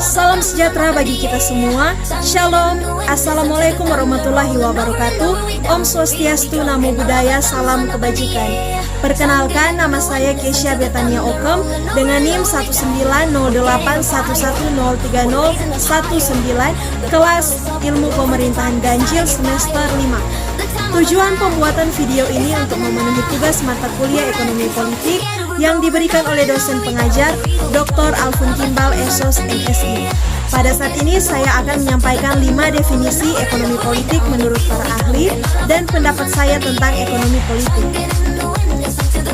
Salam sejahtera bagi kita semua. Shalom, Assalamualaikum warahmatullahi wabarakatuh. Om Swastiastu, Namo Buddhaya, salam kebajikan. Perkenalkan, nama saya Kesha Betania Okem dengan NIM 19081103019, kelas Ilmu Pemerintahan Ganjil semester 5. Tujuan pembuatan video ini untuk memenuhi tugas mata kuliah Ekonomi Politik yang diberikan oleh dosen pengajar Dr. Alfun Kimbal, SOS, MSI. Pada saat ini saya akan menyampaikan 5 definisi ekonomi politik menurut para ahli dan pendapat saya tentang ekonomi politik.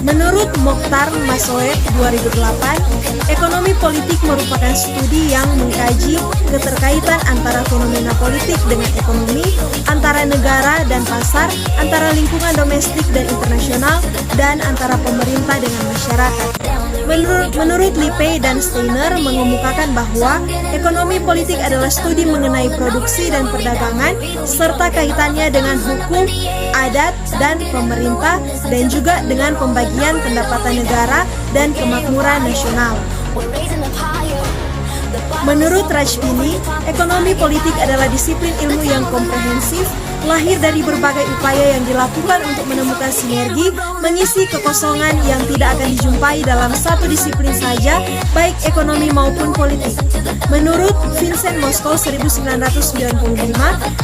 Menurut Mokhtar Masoed 2008, ekonomi politik merupakan studi yang mengkaji keterkaitan antara fenomena politik dengan ekonomi, antara negara dan pasar, antara lingkungan domestik dan internasional, dan antara pemerintah dengan masyarakat. Menurut Lippey dan Steiner mengemukakan bahwa ekonomi politik adalah studi mengenai produksi dan perdagangan serta kaitannya dengan hukum, adat, dan pemerintah, dan juga dengan pembagian pendapatan negara dan kemakmuran nasional. Menurut Rajbini, ekonomi politik adalah disiplin ilmu yang komprehensif, lahir dari berbagai upaya yang dilakukan untuk menemukan sinergi, mengisi kekosongan yang tidak akan dijumpai dalam satu disiplin saja, baik ekonomi maupun politik. Menurut Vincent Mosco 1995,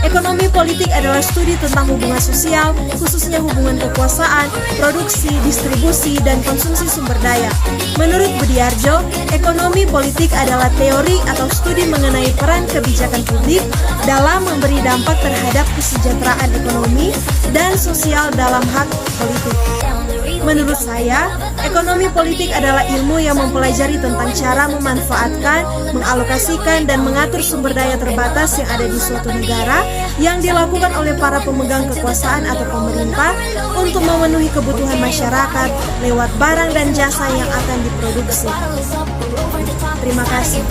ekonomi politik adalah studi tentang hubungan sosial, khususnya hubungan kekuasaan, produksi, distribusi, dan konsumsi sumber daya. Menurut Budiarjo, ekonomi politik adalah teori atau studi mengenai peran kebijakan publik dalam memberi dampak terhadap kesejahteraan ekonomi dan sosial dalam hak politik. Menurut saya, ekonomi politik adalah ilmu yang mempelajari tentang cara memanfaatkan, mengalokasikan, dan mengatur sumber daya terbatas yang ada di suatu negara yang dilakukan oleh para pemegang kekuasaan atau pemerintah untuk memenuhi kebutuhan masyarakat lewat barang dan jasa yang akan diproduksi. Terima kasih.